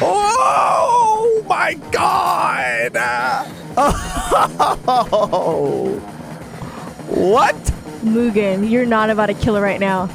Oh my God! Oh. What? Mugen, you're not about to kill her right now.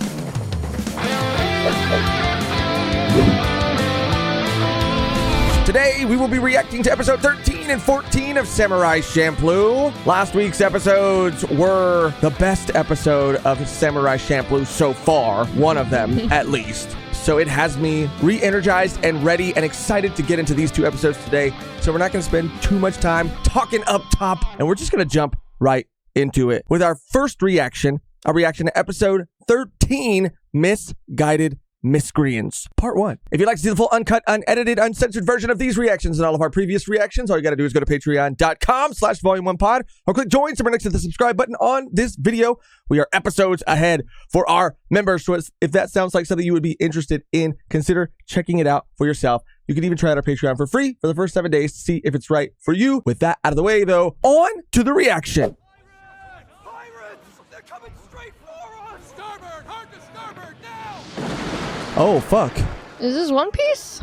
Today, we will be reacting to episode 13 and 14 of Samurai Champloo. Last week's episodes were the best episode of Samurai Champloo so far. One of them, at least. So it has me re-energized and ready and excited to get into these two episodes today. So we're not going to spend too much time talking up top, and we're just going to jump right into it with our first reaction, a reaction to episode 13, Misguided Miscreants, part 1. If you'd like to see the full uncut, unedited, uncensored version of these reactions and all of our previous reactions, all you got to do is go to patreon.com/volume1pod or click join somewhere next to the subscribe button on this video. We are episodes ahead for our members. So if that sounds like something you would be interested in, consider checking it out for yourself. You can even try out our Patreon for free for the first 7 days to see if it's right for you. With that out of the way, though, on to the reaction. Oh, fuck. Is this One Piece?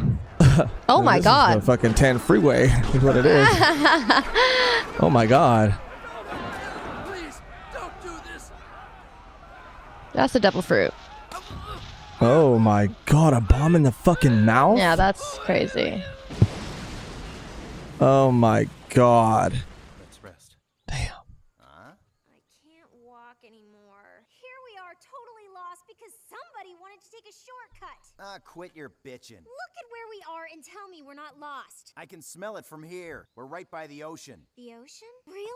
Oh my God. This is the fucking 10 freeway is what it is. Oh my God. Please, don't do this. That's the devil fruit. Oh my God, a bomb in the fucking mouth? Yeah, that's crazy. Oh my God. Let's rest. Damn. I can't walk anymore. Here we are, totally lost because somebody wanted to take a shortcut. Quit your bitching. Look at where we are and tell me we're not lost. I can smell it from here. We're right by the ocean. The ocean? Really?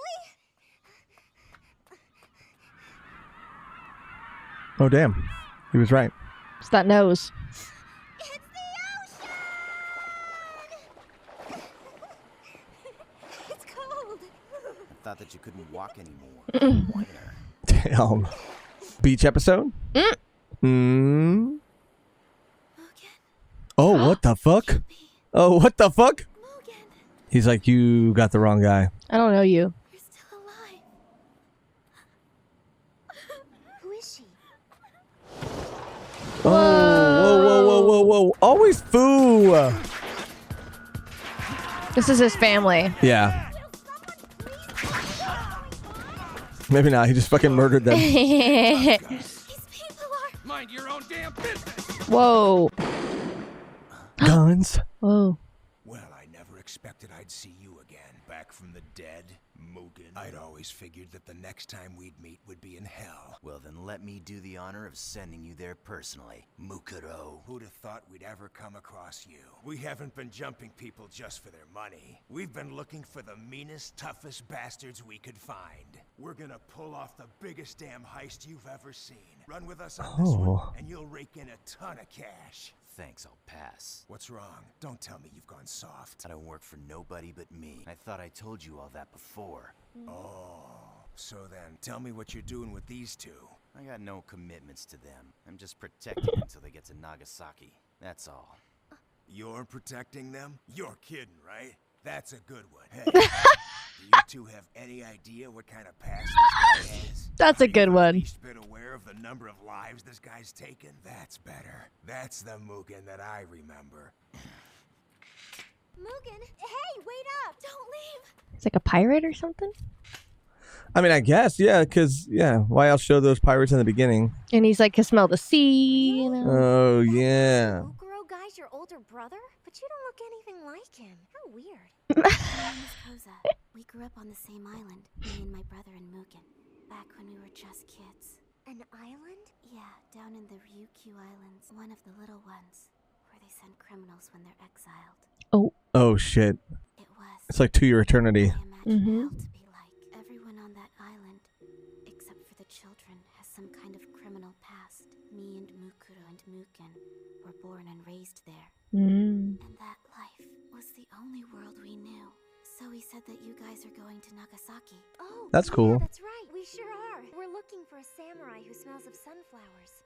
Oh, damn. He was right. It's that nose. It's the ocean! It's cold. I thought that you couldn't walk anymore. Damn. Beach episode? Mugen, Oh, what the fuck? Oh, what the fuck? Mugen, He's like, you got the wrong guy. I don't know you. you're still alive. Who is she? Oh, whoa, whoa, whoa, whoa, whoa. Always foo. This is his family. Yeah. Maybe not. He just fucking murdered them. These people are... Mind your own damn business. Whoa. Guns. Whoa. Well, I never expected I'd see you again. Back from the dead, Mugen. I'd always figured that the next time we'd meet would be in hell. Well, then let me do the honor of sending you there personally. Mukuro. Who'd have thought we'd ever come across you? We haven't been jumping people just for their money. We've been looking for the meanest, toughest bastards we could find. We're gonna pull off the biggest damn heist you've ever seen. Run with us on this one, and you'll rake in a ton of cash. Thanks, I'll pass. What's wrong? Don't tell me you've gone soft. I don't work for nobody but me. I thought I told you all that before. Oh, so then tell me what you're doing with these two. I got no commitments to them. I'm just protecting until they get to Nagasaki. That's all. You're protecting them? You're kidding, right? That's a good one. Hey, do you two have any idea what kind of past this guy has? That's a good Are you one. at least been aware of the number of lives this guy's taken? That's better. That's the Mugen that I remember. Mugen, hey, wait up! Don't leave! It's like a pirate or something. I mean, I guess, yeah, because, yeah, why else show those pirates in the beginning? And he's like, can smell the sea, you know? Oh, yeah. Mukuro guy's your older brother? But you don't look anything like him. How weird. My name is Koza. We grew up on the same island, me and my brother and Mugen, back when we were just kids. An island? Yeah, down in the Ryukyu Islands, one of the little ones, where they send criminals when they're exiled. Oh, shit. It was. It's like To Your Eternity. I imagine hell to be like. Everyone on that island, except for the children, has some kind of criminal past. Me and Mukuro and Mugen were born and raised there. And that life was the only world we knew. So he said that you guys are going to Nagasaki. Oh, That's cool. That's right. We sure are. We're looking for a samurai who smells of sunflowers.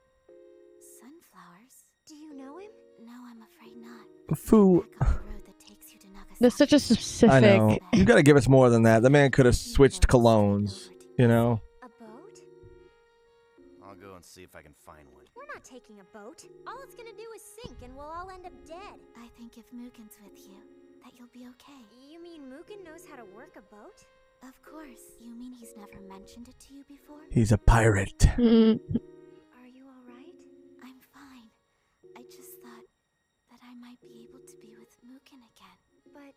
Sunflowers? Do you know him? No, I'm afraid not. Foo. Back on the road that takes you to Nagasaki. That's such a I specific. know. You gotta give us more than that. The man could have switched colognes, you know? A boat? I'll go and see if I can find one. We're not taking a boat. All it's gonna do is sink and we'll all end up dead. I think if Mugen's with you, that you'll be okay. You mean Mugen knows how to work a boat? Of course. You mean he's never mentioned it to you before? He's a pirate. Are you alright? I'm fine. I just thought that I might be able to be with Mugen again. But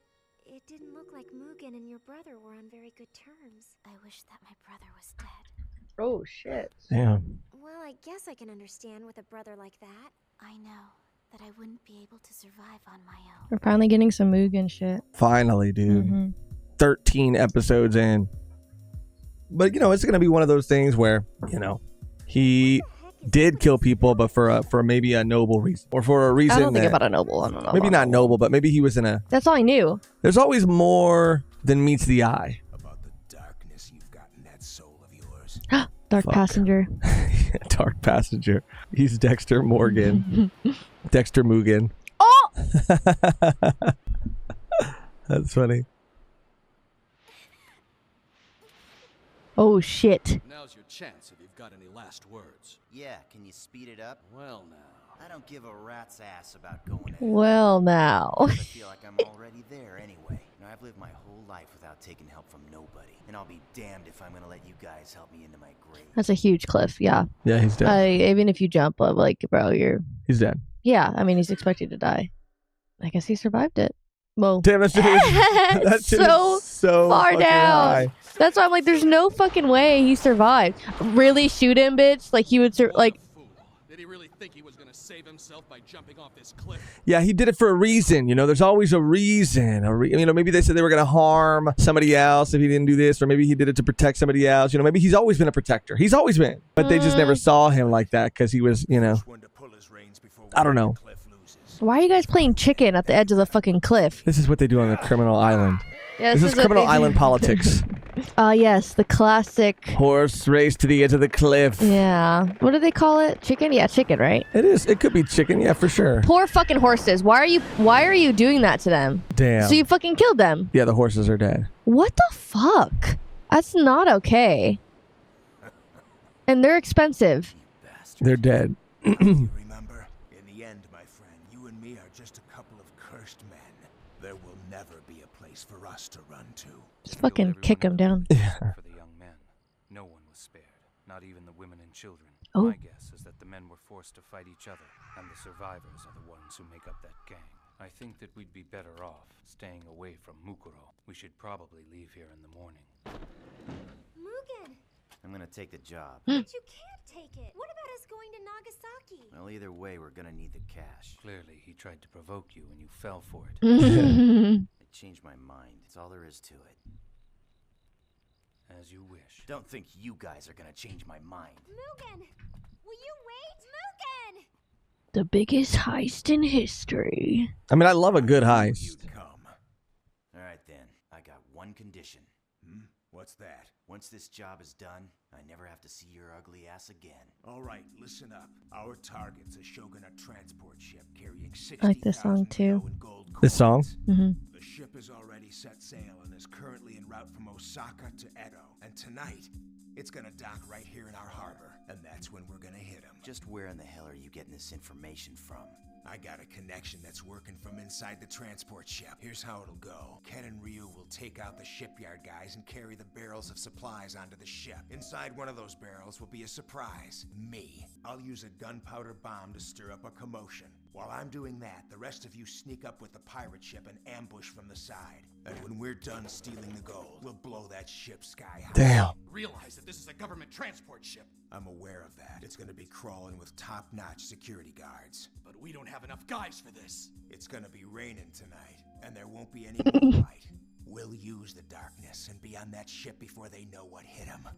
it didn't look like Mugen and your brother were on very good terms. I wish that my brother was dead. Oh shit. Damn. Well, I guess I can understand with a brother like that. I know that I wouldn't be able to survive on my own. We're finally getting some Mugen shit. Finally, dude. 13 episodes in. But, you know, it's going to be one of those things where, you know, he did kill people, but for maybe a noble reason. Or for a reason I don't think that, about a noble. I don't know. maybe not noble, but maybe he was in a... That's all I knew. There's always more than meets the eye. About the darkness you've got in that soul of yours. Dark Passenger. Dark Passenger. He's Dexter Morgan. Dexter Mugen. Oh! That's funny. Oh shit. Now's your chance if you've got any last words. Yeah, can you speed it up? Well, now. I don't give a rat's ass about going ahead. Well now. I feel like I'm already there anyway. You know, I've lived my whole life without taking help from nobody. And I'll be damned if I'm gonna let you guys help me into my grave. That's a huge cliff. Yeah. Yeah, he's dead. Even if you jump, I'm like, bro, you're. He's dead. Yeah. I mean, he's expected to die. I guess he survived it. Well. Damn, that shit is, that shit so is so far fucking down. high. That's why I'm like, there's no fucking way he survived. Really shoot him, bitch? Like he would like. Fool. Did he really think he was gonna save himself by jumping off this cliff? Yeah, he did it for a reason. You know, there's always a reason. You know, maybe they said they were going to harm somebody else if he didn't do this, or maybe he did it to protect somebody else. You know, maybe he's always been a protector. He's always been. But they just never saw him like that because he was, you know, I don't know. Why are you guys playing chicken at the edge of the fucking cliff? This is what they do on the criminal island. Yeah, This is what criminal they do. island politics. Yes, the classic. Horse race to the edge of the cliff. Yeah. What do they call it? Chicken? Yeah, chicken, right? It is. It could be chicken. Yeah, for sure. Poor fucking horses. Why are you doing that to them? Damn. So you fucking killed them. Yeah, the horses are dead. What the fuck? That's not okay. And they're expensive. They're dead. Remember, in the end, my friend, you and me are just a couple of cursed men. There will never be a place for us to run to. Just fucking kick them down. For the young men, no one was spared, not even the women and children. Oh. My guess is that the men were forced to fight each other, and the survivors are the ones who make up that gang. I think that we'd be better off staying away from Mukuro. We should probably leave here in the morning. Mugen! I'm gonna take the job. But you can't take it. What about us going to Nagasaki? Well, either way, we're gonna need the cash. Clearly, he tried to provoke you, and you fell for it. I changed my mind. That's all there is to it. As you wish. Don't think you guys are gonna change my mind. Mugen! Will you wait? Mugen! The biggest heist in history. I mean, I love a good heist. Come. All right, then. I got one condition. What's that? Once this job is done, I never have to see your ugly ass again. All right, listen up. Our target's a Shogunate transport ship carrying 60,000 I like this song, too. in gold This song? coins. The ship is already set sail and is currently en route from Osaka to Edo. And tonight, it's gonna dock right here in our harbor. And that's when we're gonna hit him. Just where in the hell are you getting this information from? I got a connection that's working from inside the transport ship. Here's how it'll go. Ken and Ryu will take out the shipyard guys and carry the barrels of supplies onto the ship. Inside one of those barrels will be a surprise. Me. I'll use a gunpowder bomb to stir up a commotion. While I'm doing that, the rest of you sneak up with the pirate ship and ambush from the side. And when we're done stealing the gold, we'll blow that ship sky high. Damn. Realize that this is a government transport ship, I'm aware of that. It's gonna be crawling with top-notch security guards. but we don't have enough guys for this. It's gonna be raining tonight, and there won't be any moonlight. We'll use the darkness and be on that ship before they know what hit them.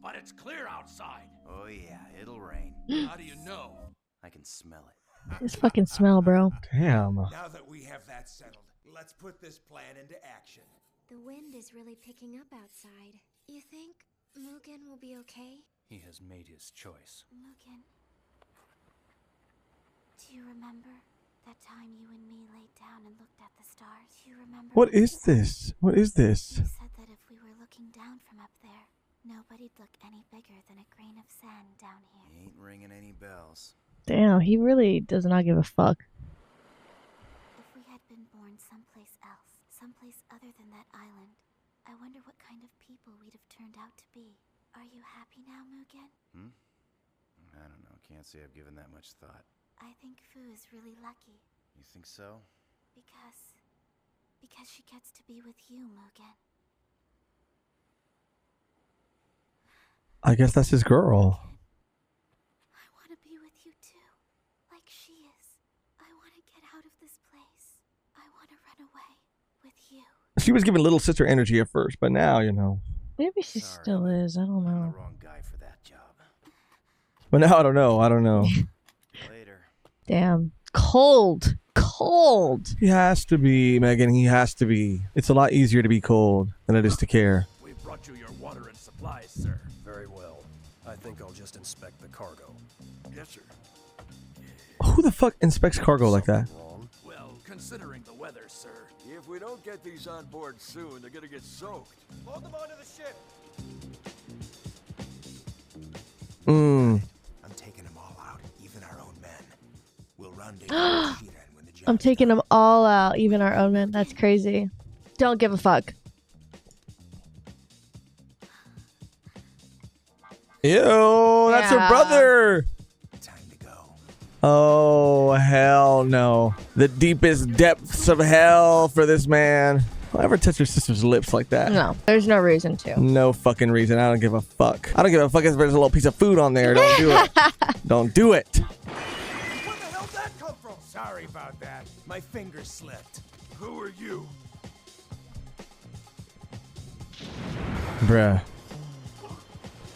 But it's clear outside. Oh yeah, it'll rain. How do you know? I can smell it. This fucking smell, bro. Damn. Now that we have that settled, let's put this plan into action. The wind is really picking up outside. You think Mugen will be okay? He has made his choice. Mugen, do you remember that time you and me laid down and looked at the stars? Do you remember? What is this? What is this? You said that if we were looking down from up there, nobody'd look any bigger than a grain of sand down here. Ain't ringing any bells. Damn, he really does not give a fuck. If we had been born someplace else, someplace other than that island, I wonder what kind of people we'd have turned out to be. Are you happy now, Mugen? I don't know. Can't say I've given that much thought. I think Fu is really lucky. You think so? Because she gets to be with you, Mugen. I guess that's his girl. I want to be with you too, like she is. I want to get out of this place. I want to run away with you. She was giving little sister energy at first, but now, Maybe she still is. I don't I'm know. the wrong guy for that job. But now I don't know. Later. Damn. Cold. He has to be, Megan. He has to be. It's a lot easier to be cold than it is to care. We brought you your water and supplies, sir. Very well. I think I'll just inspect the cargo. Yes, sir. Who the fuck inspects cargo like that? Wrong? Well, considering the weather, sir. If we don't get these on board soon, they're gonna get soaked. Hold them onto the ship. I'm taking them all out, even our own men. We'll rendezvous with Shira when the job I'm taking them all out, even our own men. That's crazy. Don't give a fuck. Ew, that's her Yeah. brother. time to go. Oh, hell no. The deepest depths of hell for this man. I'll ever touch your sister's lips like that. No, there's no reason to. No fucking reason. I don't give a fuck. I don't give a fuck if there's a little piece of food on there. Don't do it. Don't do it. Where the hell'd that come from? Sorry about that. My finger slipped. Who are you? Bruh.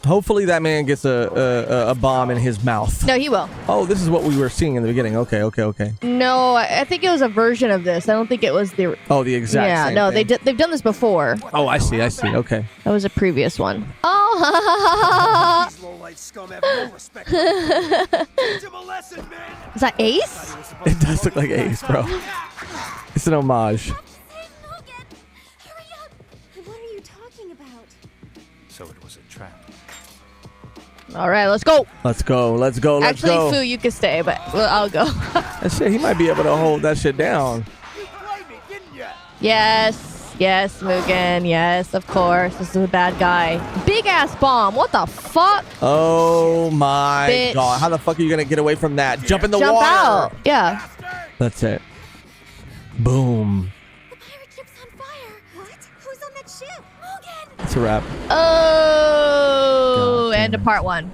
Hopefully that man gets a bomb in his mouth. No, he will. Oh, this is what we were seeing in the beginning. Okay. No, I think it was a version of this. I don't think it was the. Oh, the exact Yeah, same no, thing. they've done this before. Oh, I see. Okay. That was a previous one. Oh, These low-life scum have no respect. Teach him a lesson, man. is that Ace? It does look like Ace, bro. It's an homage. Mugen! Hurry up! What are you talking about? So it was a trap. All right, let's go. Let's go. Actually, Fu, you can stay, but I'll go. That shit, he might be able to hold that shit down. You played me, didn't ya? Yes, Mugen. Yes, of course. This is a bad guy. Big ass bomb. What the fuck? Oh my Bitch. god. How the fuck are you gonna get away from that? Jump in the Jump water. out. Yeah. That's it. Boom. The pirate ship's on fire! What? Who's on that ship? Mugen! That's a wrap. Oh, God damn end of it. part 1.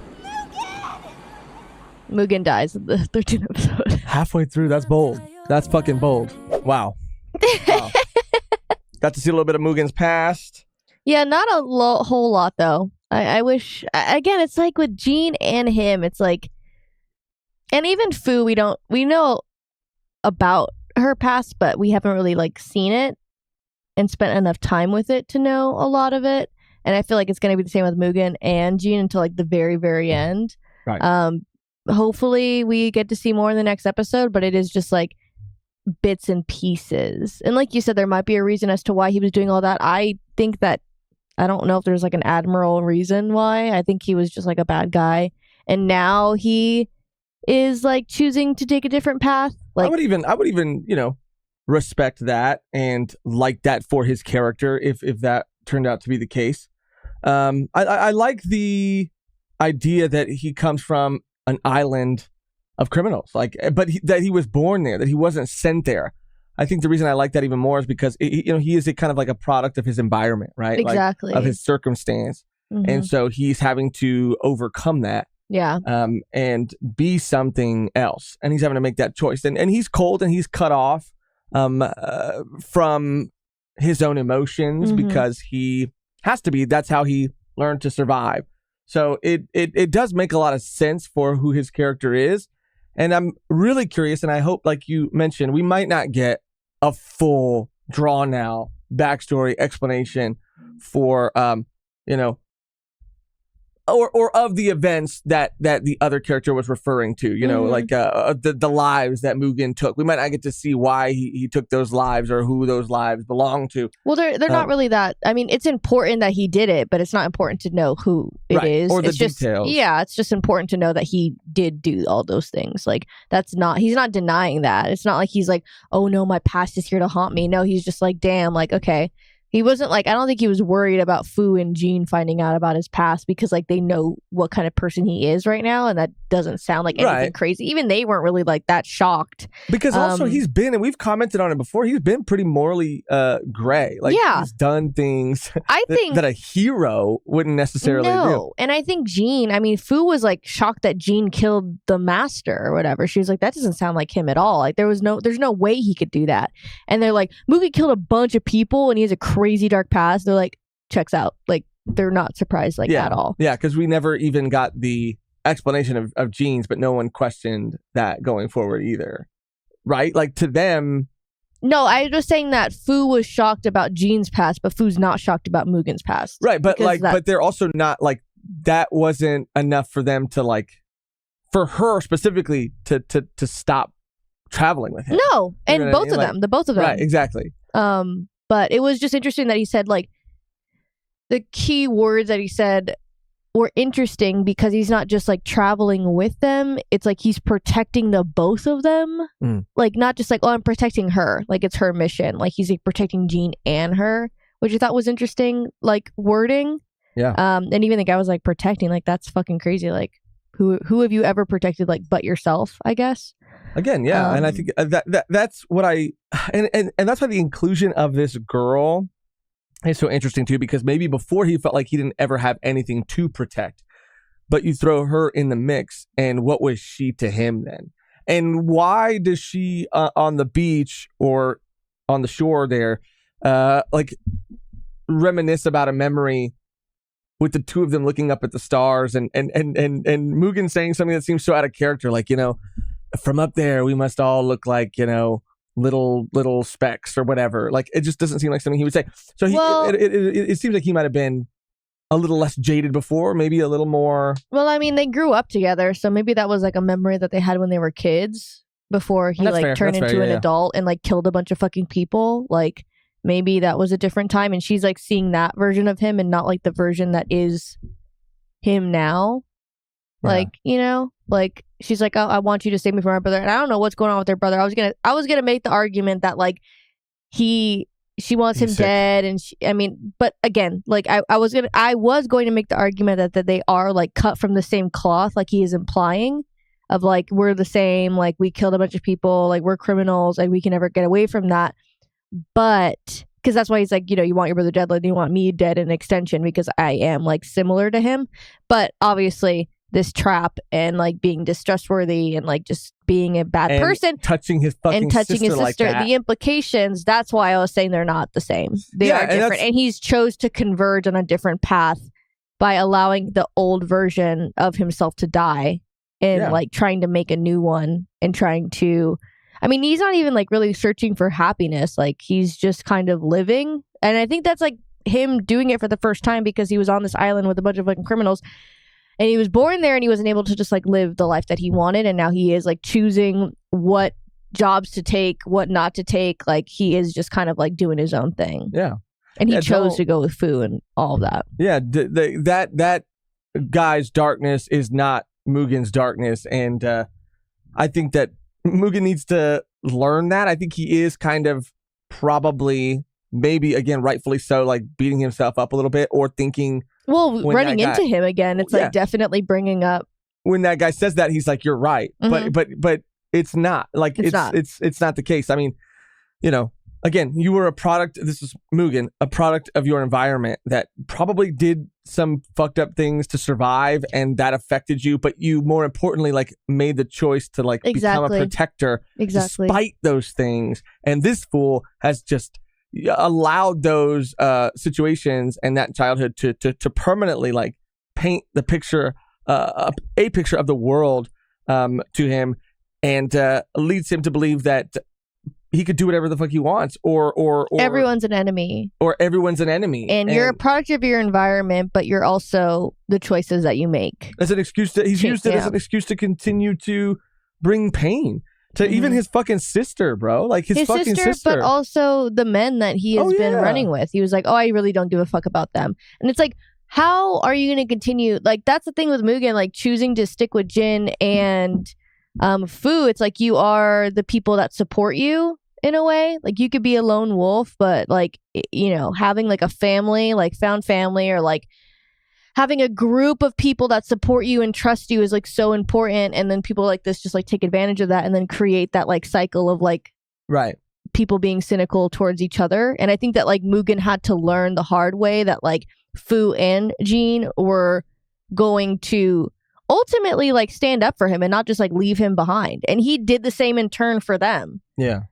Mugen dies in the 13th episode. Halfway through, that's bold. That's fucking bold. Wow. Got to see a little bit of Mugen's past. Yeah, not a whole lot though. I wish again. It's like with Jean and him. It's like, and even Fu. We know about her past, but we haven't really like seen it and spent enough time with it to know a lot of it. And I feel like it's going to be the same with Mugen and Jean until like the very, very end. Right. Hopefully we get to see more in the next episode, but it is just like bits and pieces. And like you said, there might be a reason as to why he was doing all that. I think that I don't know if there's like an admiral reason why. I think he was just like a bad guy, and now he is like choosing to take a different path. Like I would even, respect that and like that for his character if that turned out to be the case. I like the idea that he comes from an island of criminals, but that he was born there, that he wasn't sent there. I think the reason I like that even more is because he is a kind of like a product of his environment, right? Exactly. Like, of his circumstance, and so he's having to overcome that. Yeah. And be something else, and he's having to make that choice, and he's cold and he's cut off from his own emotions because he has to be. That's how he learned to survive. So it does make a lot of sense for who his character is. And I'm really curious, and I hope, like you mentioned, we might not get a full drawn out backstory explanation for or of the events that the other character was referring to, like the lives that Mugen took. We might not get to see why he took those lives or who those lives belong to. Well, they're not really that. I mean, it's important that he did it, but it's not important to know who it is. Or the it's just, details. Yeah, it's just important to know that he did do all those things. Like, he's not denying that. It's not like he's like, oh no, my past is here to haunt me. No, he's just like, damn, like, okay. He wasn't like, I don't think he was worried about Fu and Jean finding out about his past because like they know what kind of person he is right now, and that doesn't sound like anything crazy. Even they weren't really like that shocked. Because also he's been, and we've commented on it before, he's been pretty morally gray. Like he's done things I think that a hero wouldn't necessarily do. And I think Jean, I mean, Fu was like shocked that Jean killed the master or whatever. She was like, that doesn't sound like him at all. Like there's no way he could do that. And they're like, Mugen killed a bunch of people and he has a crazy dark past. They're like, checks out. Like they're not surprised at all. Yeah, because we never even got the explanation of genes, but no one questioned that going forward either. Right? Like to them. No, I was just saying that Fu was shocked about Jean's past, but Fu's not shocked about Mugen's past. Right, but but they're also not like, that wasn't enough for them to like, for her specifically to stop traveling with him. No, and both of them, the both of them. Right, exactly. But it was just interesting that he said like the key words that he said were interesting because he's not just like traveling with them. It's like he's protecting the both of them. Like not just like, oh, I'm protecting her. Like it's her mission. Like he's like protecting Jean and her, which I thought was interesting, like wording. Yeah. And even the guy was like protecting, like that's fucking crazy. Like who have you ever protected like but yourself, I guess. Again, yeah, and I think that's what and that's why the inclusion of this girl is so interesting too, because maybe before he felt like he didn't ever have anything to protect, but you throw her in the mix, and what was she to him then? And why does she on the beach or on the shore there, like reminisce about a memory with the two of them looking up at the stars and Mugen saying something that seems so out of character, like, from up there, we must all look like, little specks or whatever. Like, it just doesn't seem like something he would say. So it seems like he might have been a little less jaded before, maybe a little more. Well, I mean, they grew up together, so maybe that was like a memory that they had when they were kids before he turned into an adult and like killed a bunch of fucking people. Like, maybe that was a different time, and she's like seeing that version of him and not like the version that is him now. Like, like she's like, oh, I want you to save me from my brother. And I don't know what's going on with their brother. I was gonna make the argument that like she wants him dead, and but again, like I was going to make the argument that they are like cut from the same cloth, like he is implying, of like we're the same, like we killed a bunch of people, like we're criminals, like we can never get away from that. But because that's why he's like, you want your brother dead, like you want me dead in extension because I am like similar to him. But obviously this trap and like being distrustworthy and like just being a bad person, touching his sister like that. The implications, that's why I was saying they're not the same. They are different, and he's chose to converge on a different path by allowing the old version of himself to die and like trying to make a new one and trying to, I mean, he's not even like really searching for happiness. Like he's just kind of living, and I think that's like him doing it for the first time because he was on this island with a bunch of fucking criminals. And he was born there and he wasn't able to just like live the life that he wanted. And now he is like choosing what jobs to take, what not to take. Like he is just kind of like doing his own thing. Yeah. And he chose to go with Fu and all of that. Yeah. That guy's darkness is not Mugen's darkness. And I think that Mugen needs to learn that. I think he is kind of probably, maybe again, rightfully so, like beating himself up a little bit or thinking. Well, running into him again, it's like definitely bringing up. When that guy says that, he's like, "You're right," but it's not like it's not the case. I mean, again, you were a product. This is Mugen, a product of your environment that probably did some fucked up things to survive, and that affected you. But you, more importantly, like made the choice to like become a protector, despite those things. And this fool has just allowed those situations and that childhood to permanently like paint the picture, a picture of the world to him, and leads him to believe that he could do whatever the fuck he wants, or everyone's an enemy, and you're a product of your environment, but you're also the choices that you make. As an excuse he's used it as an excuse to continue to bring pain to even his fucking sister, bro. Like his fucking sister, but also the men that he has been running with. He was like, oh, I really don't give a fuck about them. And it's like, how are you going to continue? Like, that's the thing with Mugen, like choosing to stick with Jin and Fu. It's like you are the people that support you in a way. Like you could be a lone wolf, but like, you know, having like a family, like found family, or like having a group of people that support you and trust you is like so important. And then people like this just like take advantage of that and then create that like cycle of like people being cynical towards each other. And I think that like Mugen had to learn the hard way that like Fu and Jean were going to ultimately like stand up for him and not just like leave him behind. And he did the same in turn for them. Yeah.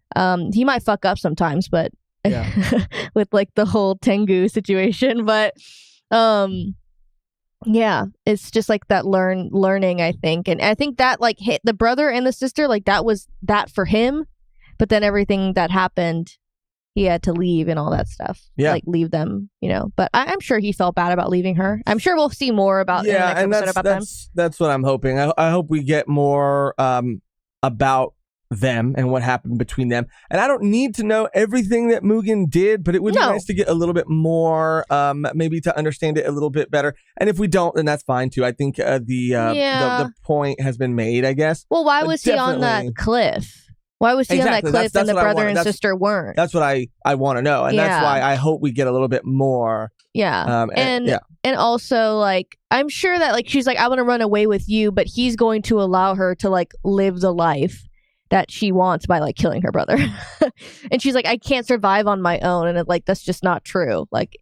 He might fuck up sometimes, but with like the whole Tengu situation, but yeah, it's just like that learning, I think. And I think that like hit the brother and the sister, like that was that for him. But then everything that happened, he had to leave and all that stuff. Yeah. Like leave them, you know. But I'm sure he felt bad about leaving her. I'm sure we'll see more about in the next episode about them. That's what I'm hoping. I hope we get more about them and what happened between them. And I don't need to know everything that Mugen did, but it would be nice to get a little bit more, maybe to understand it a little bit better. And if we don't, then that's fine too. I think the point has been made, I guess. Well, why was he on that cliff? Why was he on that cliff and the brother and sister weren't? That's what I want to know. And that's why I hope we get a little bit more. Yeah. And also, like, I'm sure that, like, she's like, I want to run away with you, but he's going to allow her to, like, live the life that she wants by, like, killing her brother. And she's like, I can't survive on my own. And, like, that's just not true. Like,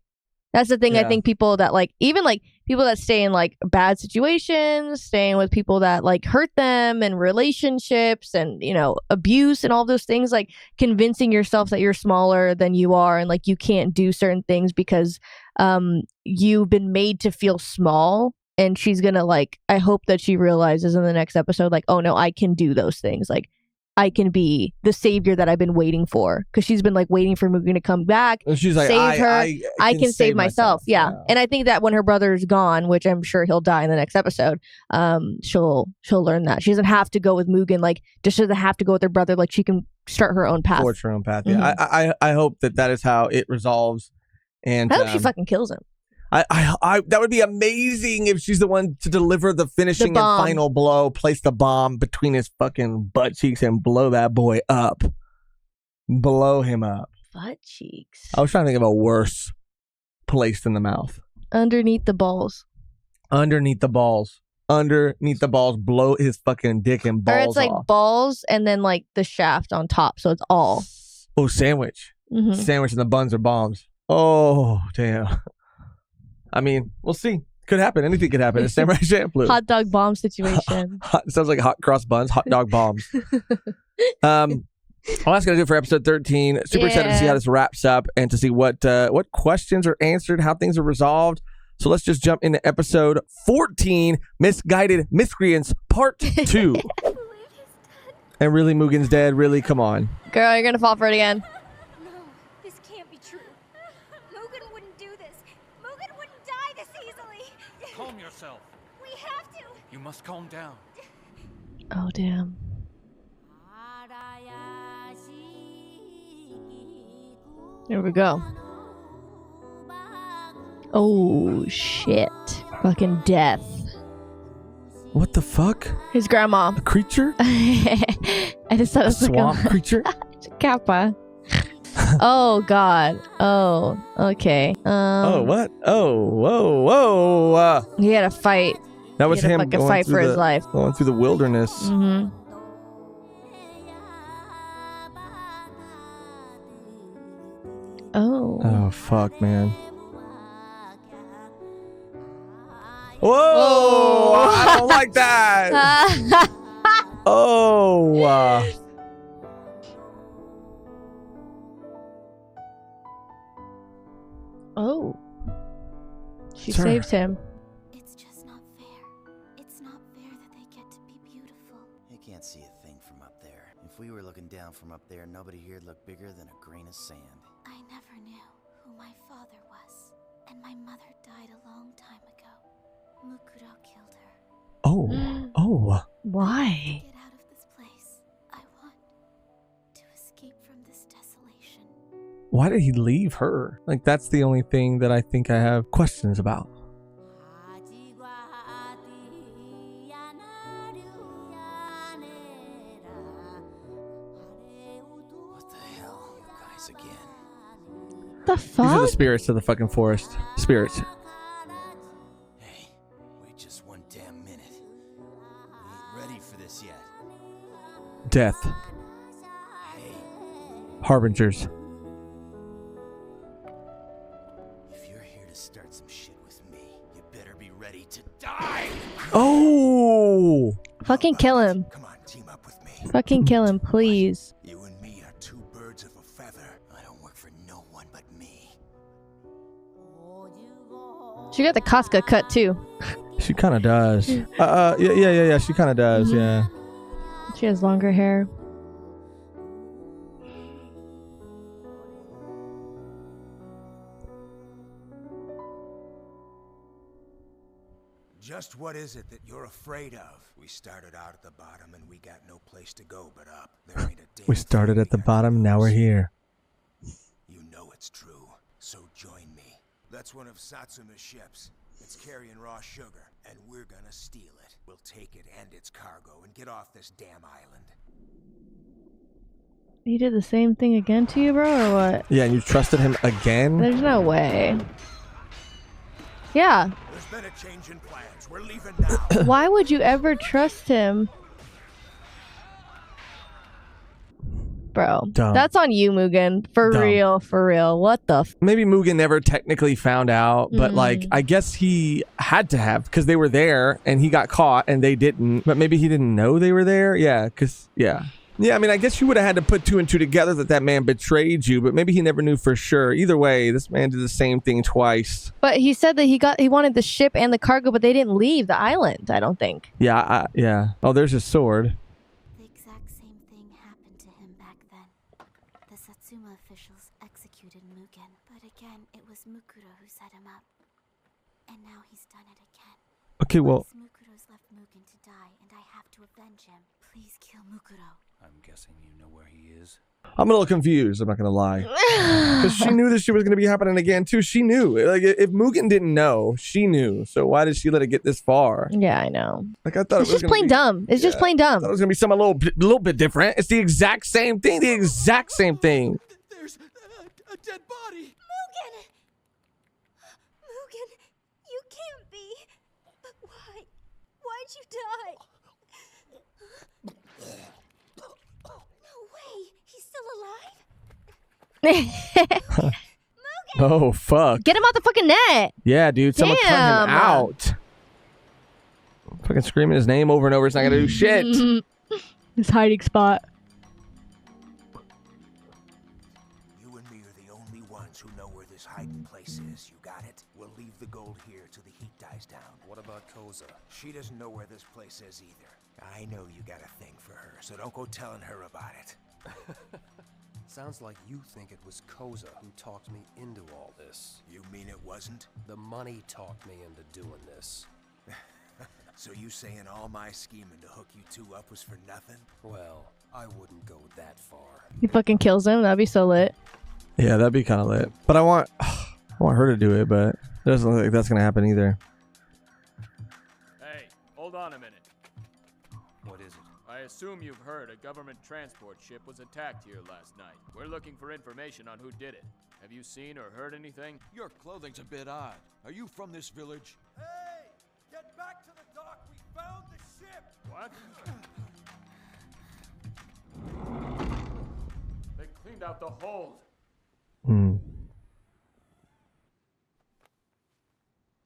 that's the thing. I think people that, like, even, like, people that stay in, like, bad situations, staying with people that, like, hurt them, and relationships and, you know, abuse and all those things, like, convincing yourself that you're smaller than you are and, like, you can't do certain things because you've been made to feel small. And she's gonna, like, I hope that she realizes in the next episode, like, oh, no, I can do those things. Like, I can be the savior that I've been waiting for, because she's been like waiting for Mugen to come back. And she's like, save her. I can save myself. Yeah. And I think that when her brother's gone, which I'm sure he'll die in the next episode, she'll learn that she doesn't have to go with Mugen. Like, just doesn't have to go with her brother. Like, she can start her own path. Forge her own path. Yeah. I hope that is how it resolves. And I hope she fucking kills him. I that would be amazing if she's the one to deliver the finishing and final blow, place the bomb between his fucking butt cheeks and blow that boy up. Blow him up. Butt cheeks. I was trying to think of a worse place than the mouth. Underneath the balls. Underneath the balls. Underneath the balls. Blow his fucking dick and balls off. Or it's like balls and then like the shaft on top. So it's all. Oh, sandwich. Sandwich and the buns are bombs. Oh, damn. I mean, we'll see. Could happen. Anything could happen. It's Samurai Champloo. Hot dog bomb situation. Sounds like hot cross buns, hot dog bombs. Well, that's going to do it for episode 13. Super excited to see how this wraps up and to see what questions are answered, how things are resolved. So let's just jump into episode 14, Misguided Miscreants, Part 2. And really, Mugen's dead? Really? Come on. Girl, you're going to fall for it again. Calm yourself. We have to. You must calm down. Oh, damn. Here we go. Oh, shit. Fucking death. What the fuck? His grandma. A creature? I just thought it was a swamp creature? It's a kappa. Oh, God. Oh, okay. Oh, what? Oh, whoa. He had a fight. That was him going fight for his life. Going through the wilderness. Mm-hmm. Oh, fuck, man. Whoa! I don't like that! Oh! Oh. She saved him. It's just not fair. It's not fair that they get to be beautiful. You can't see a thing from up there. If we were looking down down from up there, nobody here looked bigger than a grain of sand. I never knew who my father was, and my mother died a long time ago. Mukuro killed her. Oh. Oh. Why? Get out of this place. I want to escape from this desolation. Why did he leave her? Like, that's the only thing that I think I have questions about. What the hell, you guys again? The These are the fuck? spirits of the fucking forest. Spirits. Hey, wait just one damn minute. We ain't ready for this yet. Death. Hey, Harbingers. if you're here to start some shit with me, you better be ready to die! Oh! Fucking kill him. Come on, team up with me. Fucking kill him, please. You and me are two birds of a feather. I don't work for no one but me. She got the Casca cut too. She kind of does. Yeah. She kind of does, yeah. She has longer hair. Just what is it that you're afraid of? We started out at the bottom and we got no place to go but up. There ain't a damn We started thing at the we got to bottom, now we're lose. here. You know it's true, so join me. That's one of Satsuma's ships. It's carrying raw sugar, and we're gonna steal it. We'll take it and its cargo and get off this damn island. He did the same thing again to you, bro, or what? Yeah, and you trusted him again? There's no way. Yeah. There's been a change in plans. We're leaving now. Why would you ever trust him? Bro, Dumb. that's on you, Mugen. For Dumb. real, for real. What the f? Maybe Mugen never technically found out, but like, I guess he had to have because they were there and he got caught and they didn't. But maybe he didn't know they were there. Yeah, because, yeah. Yeah, I mean, I guess you would have had to put two and two together that man betrayed you, but maybe he never knew for sure. Either way, this man did the same thing twice. But he said that he wanted the ship and the cargo, but they didn't leave the island, I don't think. Yeah, yeah. Oh, there's his sword. The exact same thing happened to him back then. The Satsuma officials executed Mugen, but again, it was Mukuro who set him up. And now he's done it again. Okay, well, Once Mukuro's left Mugen to die, and I have to avenge him. Please kill Mukuro. I'm guessing you know where he is. I'm a little confused. I'm not gonna lie, because she knew this shit was gonna be happening again too. She knew. Like, if Mugen didn't know, she knew. So why did she let it get this far? Yeah, I know. Like, I thought It's it was just plain dumb. It's just plain I dumb. thought it was gonna be something a little bit different. It's the exact same thing. The exact same thing. There's a dead body. Mugen! Mugen, you can't be. But why? Why'd you die? No way! He's still alive? Oh fuck. Get him out the fucking net. Yeah, dude. Someone cut him Damn. out. Fucking screaming his name over and over. It's not gonna do shit. His hiding spot. You and me are the only ones who know where this hiding place is. You got it? We'll leave the gold here till the heat dies down. What about Koza? She doesn't know where this place is either. I know you got a thing for her, so don't go telling her about it. Sounds like you think it was Koza who talked me into all this. You mean it wasn't? The money talked me into doing this. So you saying all my scheming to hook you two up was for nothing? Well, I wouldn't go that far. He fucking kills him. That'd be so lit. Yeah, that'd be kind of lit. But I want her to do it, but it doesn't look like that's gonna happen either. Hey, hold on a minute. What is it? I assume you've heard a government transport ship was attacked here last night. We're looking for information on who did it. Have you seen or heard anything? Your clothing's a bit odd. Are you from this village? Hey! Get back to the dock! We found the ship! What? They cleaned out the hold. Hmm.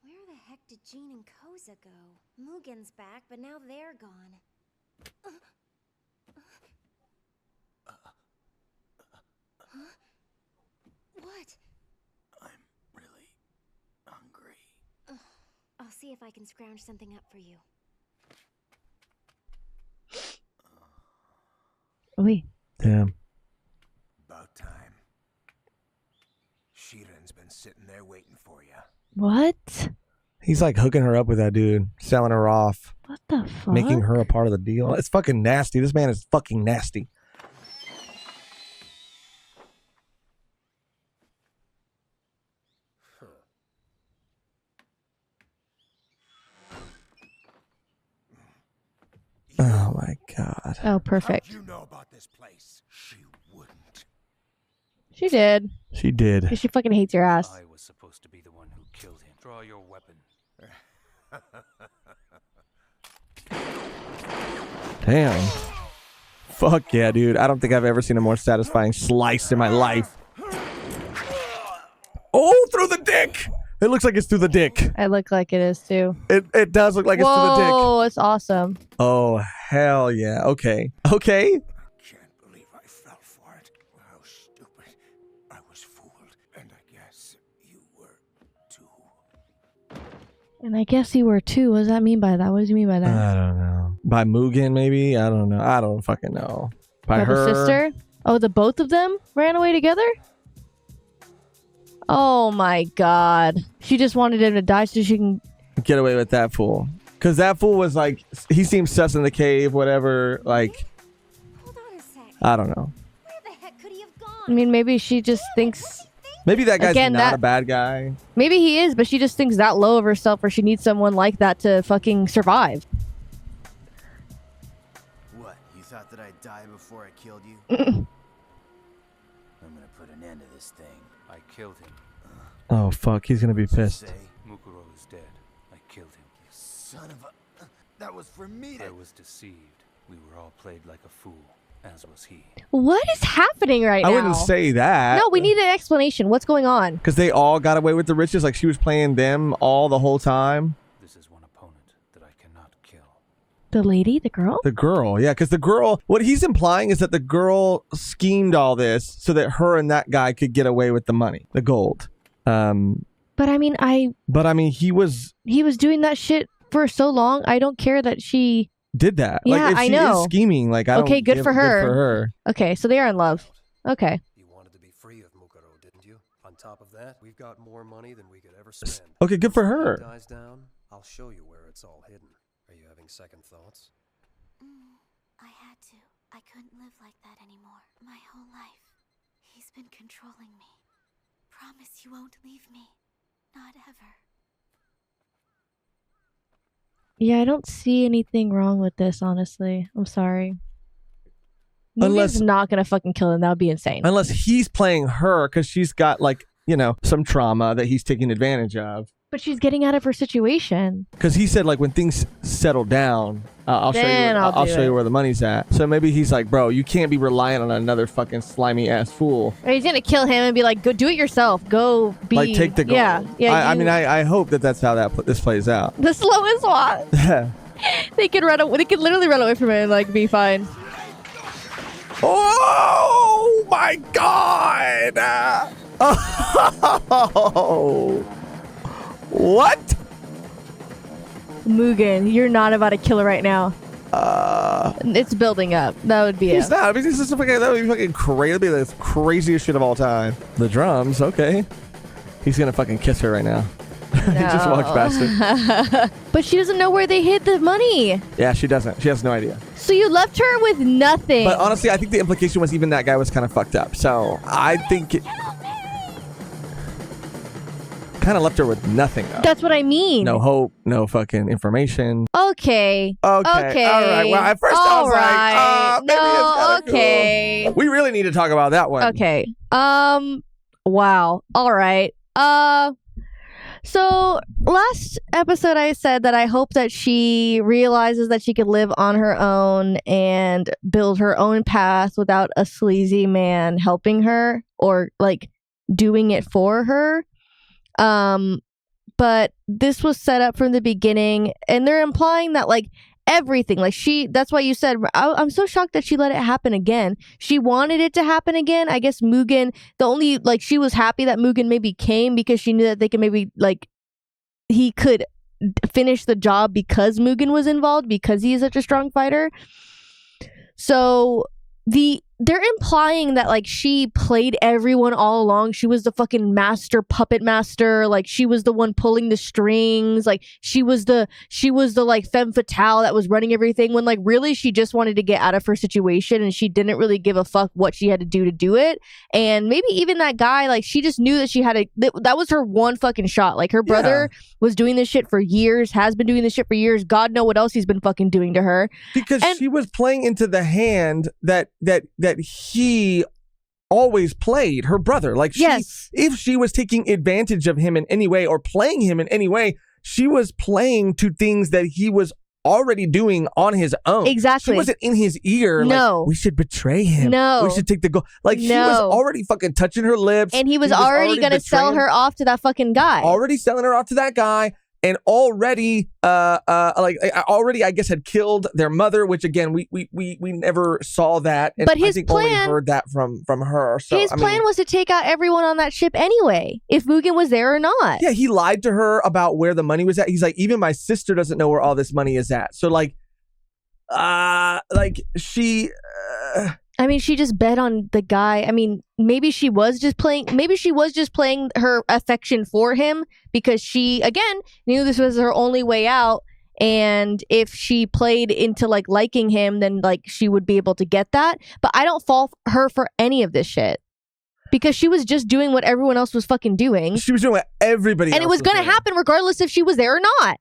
Where the heck did Jean and Koza go? Mugen's back, but now they're gone. Huh? What? I'm really hungry. I'll see if I can scrounge something up for you. Oui. Yeah. About time. Shiren's been sitting there waiting for you. What? He's like hooking her up with that dude, selling her off, What the fuck? making her a part of the deal. It's fucking nasty. This man is fucking nasty. Oh my god. Oh, perfect. How'd you know about this place? She wouldn't. She did. She did. Because she fucking hates your ass. I was supposed to be the one who killed him. Draw your weapon. Damn. Fuck yeah, dude. I don't think I've ever seen a more satisfying slice in my life. Oh, through the dick. It looks like it's through the dick. I look like it is too. It does look like it's through the dick. Oh, it's awesome. Oh, hell yeah. Okay. Okay. Can't believe I fell for it. How stupid. I was fooled. And I guess you were too. And I guess you were too. What does that mean by that? What does he mean by that? I don't know. By Mugen, maybe? I don't know. I don't fucking know. By her. The sister? Oh, the both of them ran away together? Oh my god. She just wanted him to die so she can... Get away with that fool. Because that fool was like, he seemed sus in the cave, whatever. Like, Hold on a sec. I don't know. Where the heck could he have gone? I mean, maybe she just thinks... Maybe that guy's Again, not that- a bad guy. Maybe he is, but she just thinks that low of herself where she needs someone like that to fucking survive. What? You thought that I'd die before I killed you? I'm gonna put an end to this thing. I killed him. Oh, fuck. He's going to be pissed. Say, Mukuro is dead. I killed him. son of a... That was for me to... I was deceived. We were all played like a fool, as was he. What is happening right now? I wouldn't say that. No, we need an explanation. What's going on? Because they all got away with the riches. Like, she was playing them all the whole time. This is one opponent that I cannot kill. The lady? The girl? The girl. Yeah, because the girl... What he's implying is that the girl schemed all this so that her and that guy could get away with the money. The gold. But I mean, he was... he was doing that shit for so long. I don't care that she... Did that. Yeah, like, if I she know. is scheming, like, I Okay, don't good give- for her. Good for her. Okay, so they are in love. Okay. You wanted to be free of Mukuro, didn't you? On top of that, we've got more money than we could ever spend. Okay, good for When her. it dies down, I'll show you where it's all hidden. Are you having second thoughts? I had to. I couldn't live like that anymore. My whole life. He's been controlling me. Promise you won't leave me. Not ever. Yeah, I don't see anything wrong with this, honestly. I'm sorry. Unless- Mugen's not gonna fucking kill him. That would be insane. Unless he's playing her because she's got, like, you know, some trauma that he's taking advantage of. But she's getting out of her situation. Because he said, like, when things settle down, I'll show you. Then I'll I'll do show you it. where the money's at. So maybe he's like, bro, you can't be relying on another fucking slimy ass fool. Or he's gonna kill him and be like, "Go do it yourself. Go be." Like, take the gold. Yeah, yeah. I mean, I hope that that's how this plays out. the slowest one. They could run. They could literally run away from it and like be fine. Oh my god! Oh, what? Mugen, you're not about to kill her right now. It's building up. That would be He's it. not. I mean, this is fucking, that would be fucking crazy. That'd be the craziest shit of all time. The drums, okay. He's gonna fucking kiss her right now. He just walked past her. But she doesn't know where they hid the money. Yeah, she doesn't. She has no idea. So you left her with nothing. But honestly, I think the implication was even that guy was kind of fucked up. So I think it kind of left her with nothing. Though. That's what I mean. No hope, no fucking information. Okay. Okay. All right. Well, at first I was Alright. like, maybe no, it's kinda okay. cool. We really need to talk about that one. Okay. Wow. All right. So last episode I said that I hope that she realizes that she could live on her own and build her own path without a sleazy man helping her or like doing it for her. But this was set up from the beginning and they're implying that like everything, like that's why you said, I'm so shocked that she let it happen again. She wanted it to happen again. I guess Mugen, she was happy that Mugen maybe came because she knew that they could maybe like, he could finish the job because Mugen was involved because he is such a strong fighter. So the they're implying that like she played everyone all along. She was the fucking puppet master. Like she was the one pulling the strings. Like she was the like femme fatale that was running everything, when like really she just wanted to get out of her situation and she didn't really give a fuck what she had to do it. And maybe even that guy, like she just knew that she had that was her one fucking shot. Like her brother was doing this shit for years, has been doing this shit for years. God know what else he's been fucking doing to her. Because she was playing into the hand that he always played, her brother. Like if she was taking advantage of him in any way or playing him in any way, she was playing to things that he was already doing on his own. Exactly. She wasn't in his ear. No. Like, we should betray him. No. We should take the goal. Like she was already fucking touching her lips. And he was already going to sell her off to that fucking guy. Already selling her off to that guy. And already, I guess had killed their mother, which again, we never saw that. And but his I think plan, only heard that from her. So his plan was to take out everyone on that ship anyway, if Mugen was there or not. Yeah, he lied to her about where the money was at. He's like, even my sister doesn't know where all this money is at. So she. I mean, she just bet on the guy. I mean, maybe she was just playing her affection for him because she, again, knew this was her only way out. And if she played into like liking him, then like she would be able to get that. But I don't fault her for any of this shit because she was just doing what everyone else was fucking doing. She was doing what everybody else and it was going to happen regardless if she was there or not.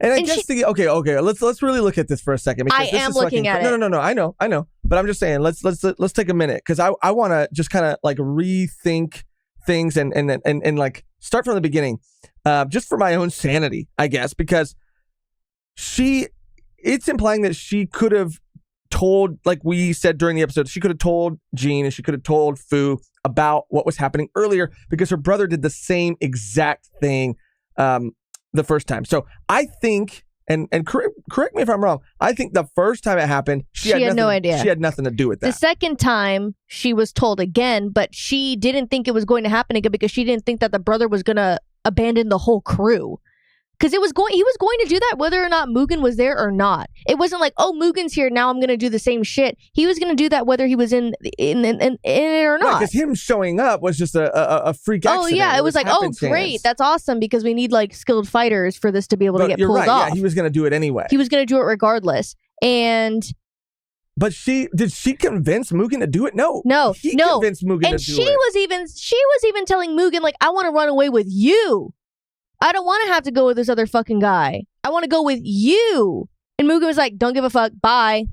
And I guess okay. Let's really look at this for a second. Because I am looking at it. No. I know. But I'm just saying, let's take a minute because I want to just kind of like rethink things and like start from the beginning, just for my own sanity, I guess, because it's implying that she could have told, like we said during the episode, she could have told Jean and she could have told Fu about what was happening earlier because her brother did the same exact thing. The first time. So I think, and correct me if I'm wrong, I think the first time it happened, she had no idea. She had nothing to do with that. The second time, she was told again, but she didn't think it was going to happen again because she didn't think that the brother was going to abandon the whole crew. Because he was going to do that whether or not Mugen was there or not. It wasn't like, oh, Mugen's here, now I'm going to do the same shit. He was going to do that whether he was in it or not. Because him showing up was just a freak accident. Oh, yeah. It was like, oh, great. That's awesome because we need like skilled fighters for this to be able to get pulled off. Yeah, he was going to do it anyway. He was going to do it regardless. But did she convince Mugen to do it? No. He convinced Mugen to do it. And she was even telling Mugen, like, I want to run away with you. I don't want to have to go with this other fucking guy. I want to go with you. And Mugen was like, don't give a fuck. Bye.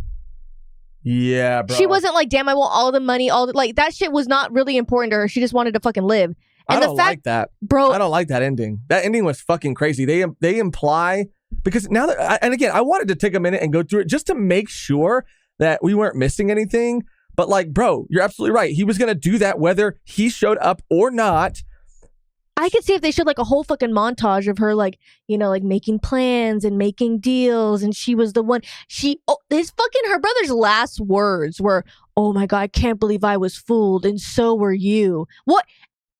Yeah, bro. She wasn't like, damn, I want all the money. Like, that shit was not really important to her. She just wanted to fucking live. And I don't like that. Bro. I don't like that ending. That ending was fucking crazy. They imply, because now that, and again, I wanted to take a minute and go through it just to make sure that we weren't missing anything. But like, bro, you're absolutely right. He was going to do that whether he showed up or not. I could see if they showed like a whole fucking montage of her, like, you know, like making plans and making deals. And she was the one, her brother's last words were, oh my God, I can't believe I was fooled. And so were you. What?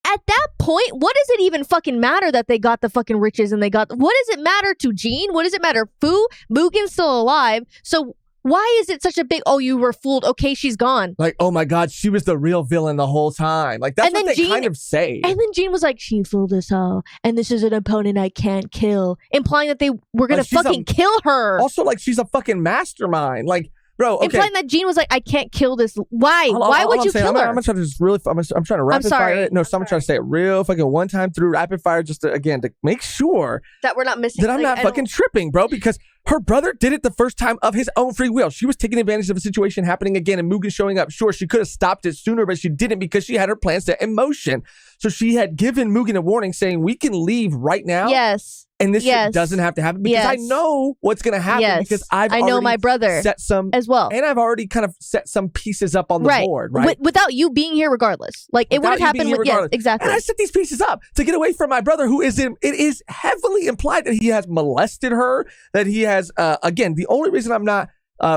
At that point, what does it even fucking matter that they got the fucking riches and what does it matter to Jean? What does it matter? Fu? Mugen's still alive. So why is it such a big, oh, you were fooled. Okay, she's gone. Like, oh my God, she was the real villain the whole time. Like, that's what they kind of say. And then Jean was like, she fooled us all. And this is an opponent I can't kill. Implying that they were going to fucking kill her. Also, like, she's a fucking mastermind. Like, bro, okay. Implying that Jean was like, I can't kill this. Why? Why would you kill her? I'm trying to just really, I'm trying to rapid fire it. No, so I'm trying to say it real fucking one time through rapid fire just to, again, to make sure that we're not missing. That I'm not fucking tripping, bro, because her brother did it the first time of his own free will. She was taking advantage of a situation happening again and Mugen showing up. Sure, she could have stopped it sooner, but she didn't because she had her plans set in motion. So she had given Mugen a warning saying, we can leave right now. Yes. And this shit doesn't have to happen because I know what's going to happen because I know my brother set some as well. And I've already kind of set some pieces up on the board, right? Without you being here regardless. Like it would have happened with, yes, exactly. And I set these pieces up to get away from my brother who it is heavily implied that he has molested her, that he has, again, the only reason I'm not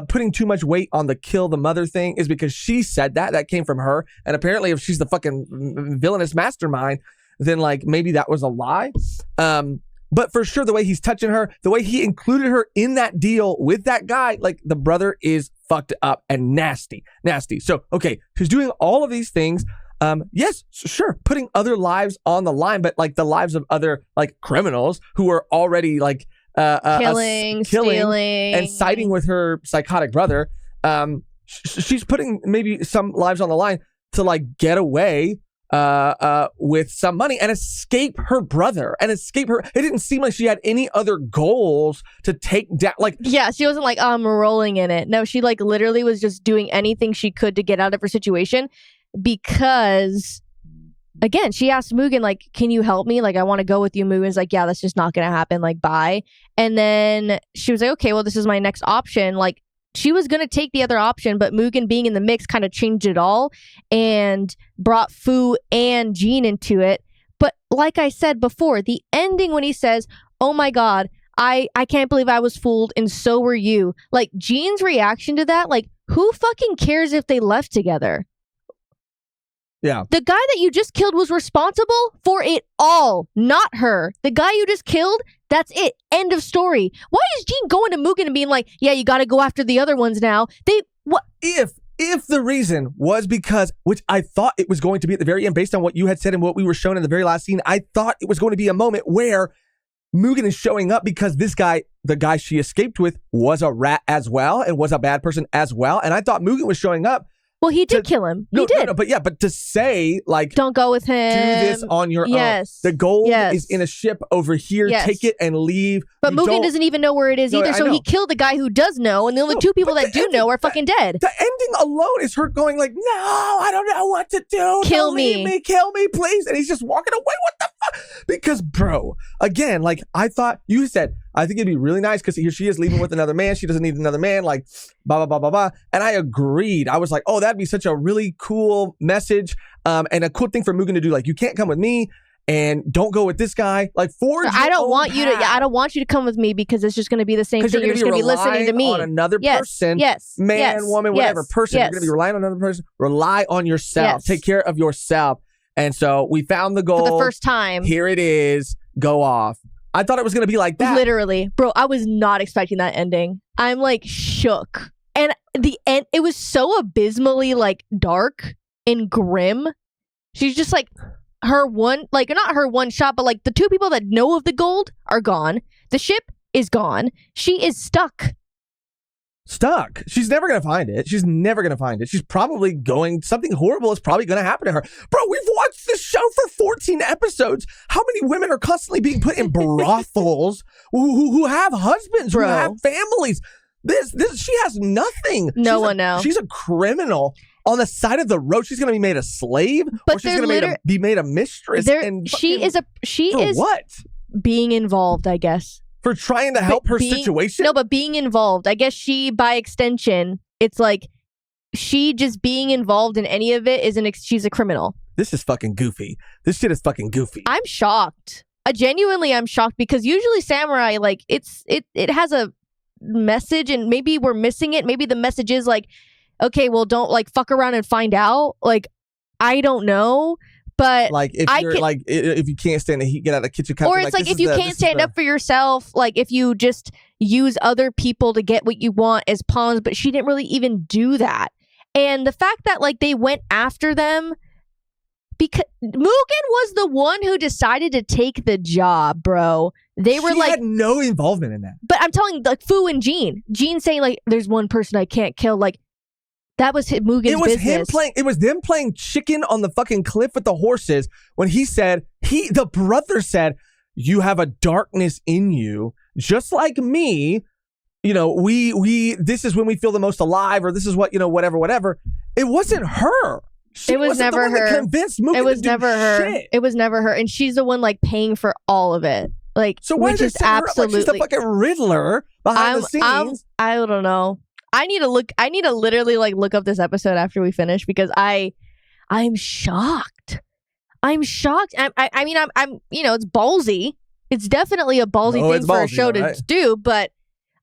putting too much weight on the kill the mother thing is because she said that came from her. And apparently if she's the fucking villainous mastermind, then like maybe that was a lie. But for sure, the way he's touching her, the way he included her in that deal with that guy, like the brother is fucked up and nasty. So, okay, she's doing all of these things. Yes, sure, putting other lives on the line, but like the lives of other like criminals who are already like killing, stealing, and siding with her psychotic brother. She's putting maybe some lives on the line to like get away with some money and escape her brother and escape her. It didn't seem like she had any other goals to take down. Like, yeah, she wasn't like, I'm rolling in it. No, she like literally was just doing anything she could to get out of her situation because, again, she asked Mugen, like, can you help me? Like, I want to go with you. Mugen's like, yeah, that's just not going to happen. Like, bye. And then she was like, okay, well, this is my next option. Like, she was going to take the other option, but Mugen being in the mix kind of changed it all and brought Fu and Jean into it. But like I said before, the ending when he says, oh my God, I can't believe I was fooled and so were you. Like, Jean's reaction to that, like, who fucking cares if they left together? Yeah. The guy that you just killed was responsible for it all, not her. The guy you just killed, that's it. End of story. Why is Jean going to Mugen and being like, yeah, you got to go after the other ones now? What? If the reason was because, which I thought it was going to be at the very end, based on what you had said and what we were shown in the very last scene, I thought it was going to be a moment where Mugen is showing up because this guy, the guy she escaped with, was a rat as well and was a bad person as well. And I thought Mugen was showing up. Well, he did kill him. He did. No, but to say, like, don't go with him. Do this on your own. The gold is in a ship over here. Yes. Take it and leave. But Mugen doesn't even know where it is either. So he killed the guy who does know, and the only two people that do know are fucking dead. The ending alone is her going like, no, I don't know what to do. Kill me. Kill me, please. And he's just walking away. What the fuck? Because, bro, again, like, I thought, you said, I think it'd be really nice because here she is leaving with another man. She doesn't need another man, like, blah, blah, blah, blah, blah. And I agreed. I was like, oh, that'd be such a really cool message and a cool thing for Mugen to do. Like, you can't come with me and don't go with this guy. Like, forge I don't want you to. Yeah, I don't want you to come with me because it's just going to be the same thing. You're just going to be listening to me. On another person, man, woman, whatever person. You're going to be relying on another person. Rely on yourself. Take care of yourself. And so we found the goal for the first time. Here it is. Go off. I thought it was going to be like that. Literally. Bro, I was not expecting that ending. I'm like shook. And the end, it was so abysmally like dark and grim. She's just like her one, like not her one shot, but like the two people that know of the gold are gone. The ship is gone. She is stuck. She's never going to find it. She's probably something horrible is probably going to happen to her. Bro, we've watched this show for 14 episodes. How many women are constantly being put in brothels who have husbands, who have families? This she has nothing. No one knows. She's a criminal on the side of the road. She's going to be made a slave, or she's going to be made a mistress. She is what? Being involved, I guess. For trying to help her situation? No, but being involved. I guess she, by extension, it's like she just being involved in any of it she's a criminal. This is fucking goofy. This shit is fucking goofy. I'm shocked. Genuinely, I'm shocked because usually Samurai, like, it has a message and maybe we're missing it. Maybe the message is like, okay, well, don't like fuck around and find out. Like, I don't know. But like if you can't stand the heat, get out of the kitchen. Or it's like if you can't stand up for yourself, like if you just use other people to get what you want as pawns. But she didn't really even do that. And the fact that like they went after them because Mugen was the one who decided to take the job, bro. She had no involvement in that. But I'm telling like Fu and Jean saying like, "There's one person I can't kill." Like. That was Mugen's business. It was them playing chicken on the fucking cliff with the horses when the brother said, you have a darkness in you, just like me. You know, this is when we feel the most alive, or this is what, whatever. It wasn't her. It was never her. That convinced Mugen it was to never do her. Shit. It was never her. And she's the one like paying for all of it. Like, so why which is absolutely her up like she's the fucking Riddler behind the scenes? I don't know. I need to literally like look up this episode after we finish because I'm shocked. I'm shocked. I mean, I'm it's ballsy. It's definitely a ballsy thing for a show to do, but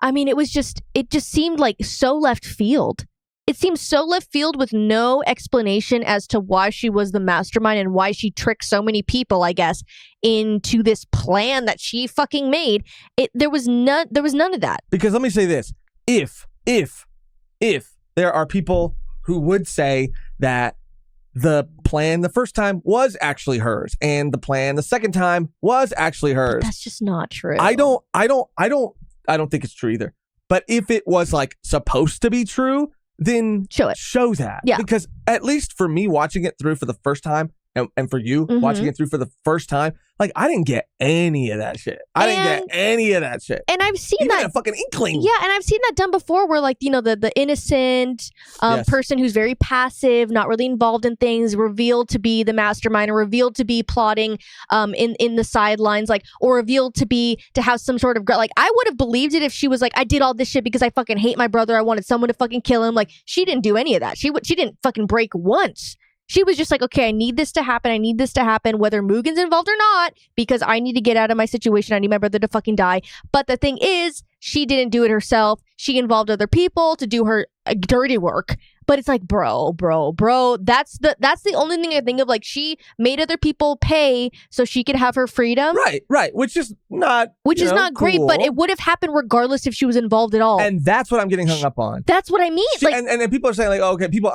I mean, it just seemed like so left field. It seems so left field with no explanation as to why she was the mastermind and why she tricked so many people, I guess, into this plan that she fucking made. There was none of that. Because let me say this. If there are people who would say that the plan the first time was actually hers, and the plan the second time was actually hers. But that's just not true. I don't think it's true either. But if it was like supposed to be true, then show that. Yeah. Because at least for me watching it through for the first time, and for you watching it through for the first time, like I didn't get any of that shit. I didn't get any of that shit. And I've seen Even that a fucking inkling. Yeah, and I've seen that done before where like, the innocent person who's very passive, not really involved in things, revealed to be the mastermind or revealed to be plotting in the sidelines, like, or revealed to have some sort of like, I would have believed it if she was like, I did all this shit because I fucking hate my brother. I wanted someone to fucking kill him. Like, she didn't do any of that. She didn't fucking break once. She was just like, okay, I need this to happen. I need this to happen, whether Mugen's involved or not, because I need to get out of my situation. I need my brother to fucking die. But the thing is, she didn't do it herself. She involved other people to do her dirty work. But it's like, bro. That's the only thing I think of. Like, she made other people pay so she could have her freedom. Right. Which is not great, cool. but it would have happened regardless if she was involved at all. And that's what I'm getting hung up on. That's what I mean. And people are saying like, oh, okay, people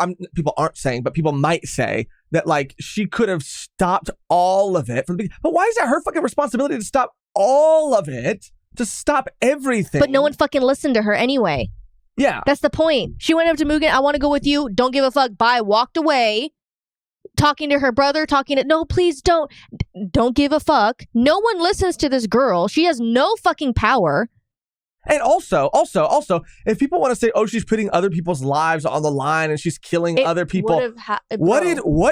aren't saying, but people might say that like she could have stopped all of it from the beginning. But why is that her fucking responsibility to stop all of it? To stop everything? But no one fucking listened to her anyway. Yeah. That's the point. She went up to Mugen, I want to go with you. Don't give a fuck. Bye. Walked away. Talking to her brother, no, please don't. Don't give a fuck. No one listens to this girl. She has no fucking power. And also, if people want to say, oh, she's putting other people's lives on the line and she's killing other people. What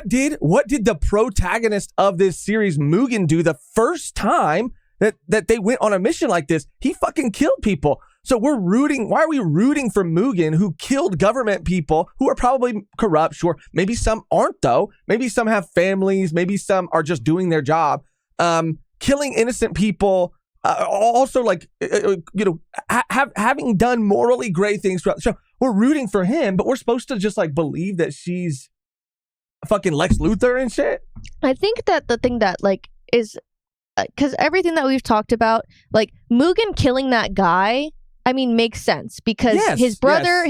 did the protagonist of this series, Mugen, do the first time that they went on a mission like this? He fucking killed people. So why are we rooting for Mugen, who killed government people who are probably corrupt? Sure. Maybe some aren't, though. Maybe some have families. Maybe some are just doing their job. Killing innocent people. Also, like, having done morally great things throughout the show. We're rooting for him, but we're supposed to just, like, believe that she's fucking Lex Luthor and shit? I think that the thing that, like, is... Because everything that we've talked about, like, Mugen killing that guy... I mean, makes sense because his brother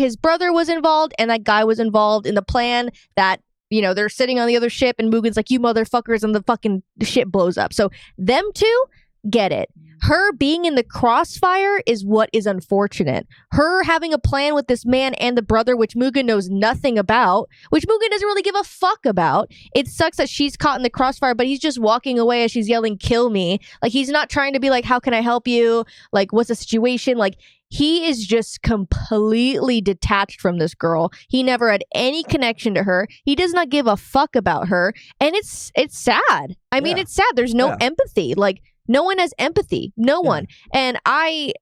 was involved and that guy was involved in the plan that, they're sitting on the other ship and Mugen's like, you motherfuckers, and the fucking ship blows up. So them two, get it. Her being in the crossfire is what is unfortunate. Her having a plan with this man and the brother, which Mugen knows nothing about, which Mugen doesn't really give a fuck about. It sucks that she's caught in the crossfire, but he's just walking away as she's yelling, kill me. Like, he's not trying to be like, how can I help you? Like, what's the situation? Like, he is just completely detached from this girl. He never had any connection to her. He does not give a fuck about her. And it's sad. I mean, it's sad. There's no empathy. Like, no one has empathy. No one. And I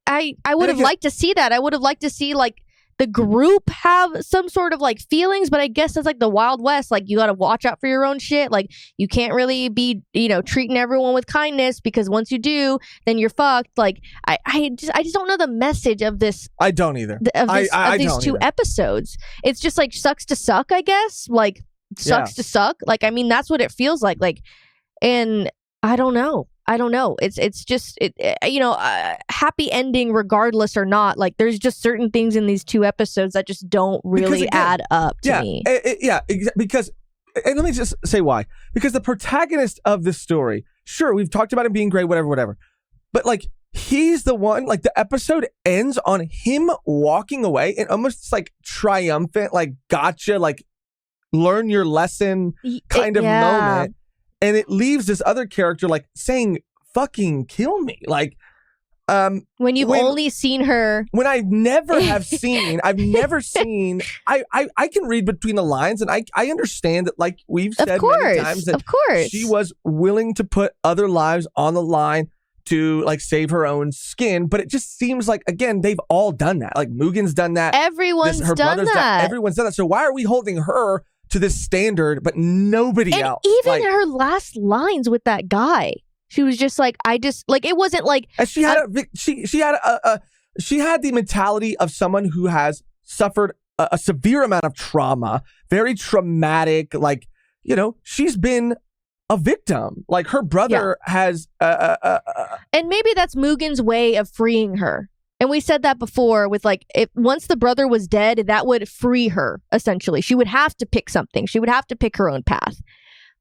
would have liked to see that. I would have liked to see, like, the group have some sort of, like, feelings, but I guess it's like the Wild West. Like, you got to watch out for your own shit. Like, you can't really be, treating everyone with kindness, because once you do, then you're fucked. Like, I just don't know the message of this. I don't either. Of these two episodes. It's just like sucks to suck, I guess. Like, sucks to suck. Like, I mean, that's what it feels like. Like, and I don't know. It's just happy ending regardless or not. Like, there's just certain things in these two episodes that just don't really add up to me. Because, and let me just say why. Because the protagonist of this story, sure, we've talked about him being great, whatever. But, like, he's the one, like, the episode ends on him walking away and almost like triumphant, like, gotcha, like, learn your lesson kind of moment. And it leaves this other character, like, saying, fucking kill me. Like, when you've only seen her. When I've never seen, I can read between the lines, and I understand that, like we've said many times, that she was willing to put other lives on the line to, like, save her own skin. But it just seems like, again, they've all done that. Like, Mugen's done that. Everyone's done that. Everyone's done that. So why are we holding her to this standard, but nobody else? Even her last lines with that guy, she was just like, it wasn't like. And she had she had the mentality of someone who has suffered a severe amount of trauma, very traumatic. Like, she's been a victim. Like, her brother has. And maybe that's Mugen's way of freeing her. And we said that before with like, if once the brother was dead, that would free her, essentially. She would have to pick something. She would have to pick her own path.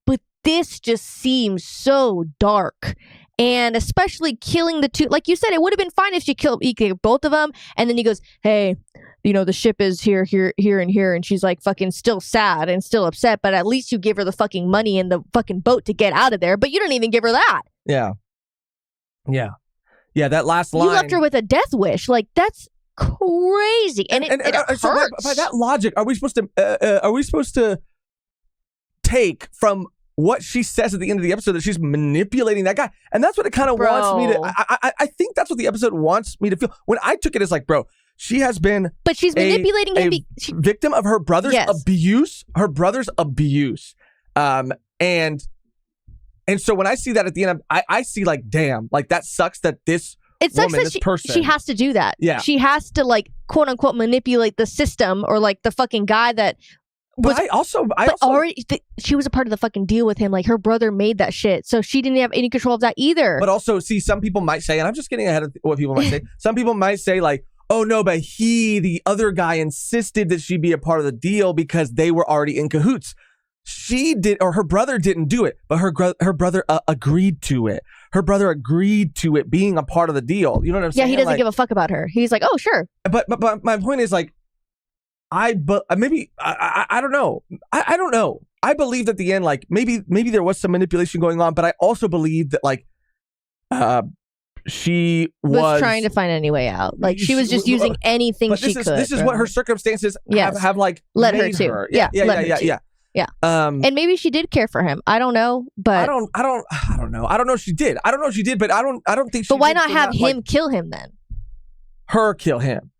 But this just seems so dark. And especially killing the two, like you said, it would have been fine if he killed both of them. And then he goes, hey, you know, the ship is here, and here. And she's like fucking still sad and still upset. But at least you give her the fucking money and the fucking boat to get out of there. But you don't even give her that. Yeah. Yeah. Yeah, that last line. You left her with a death wish. Like, that's crazy. And it hurts. So by that logic, are we supposed to take from what she says at the end of the episode that she's manipulating that guy? And that's what it kind of wants me to... I think that's what the episode wants me to feel. When I took it as like, bro, she has been... But she's manipulating him. Victim of her brother's abuse. Her brother's abuse. And so when I see that at the end, I see like, damn, like that sucks that this woman, this person... She has to do that. Yeah. She has to like, quote unquote, manipulate the system or like the fucking guy that... she was a part of the fucking deal with him. Like, her brother made that shit. So she didn't have any control of that either. But also, see, some people might say, and I'm just getting ahead of what people might say. Some people might say like, oh no, but the other guy insisted that she be a part of the deal because they were already in cahoots. She did, or her brother didn't do it, but her brother agreed to it. Her brother agreed to it being a part of the deal. You know what I'm saying? Yeah, he doesn't give a fuck about her. He's like, oh, sure. But my point is like, I don't know. I don't know. I believe at the end, like maybe there was some manipulation going on, but I also believe that like, she was trying to find any way out. Like she was just using anything she could. This is what her circumstances have like led her to. Yeah. And maybe she did care for him. I don't know, but I don't know. I don't know if she did. I don't know if she did, but I don't think she But why not have him kill him then? Her kill him.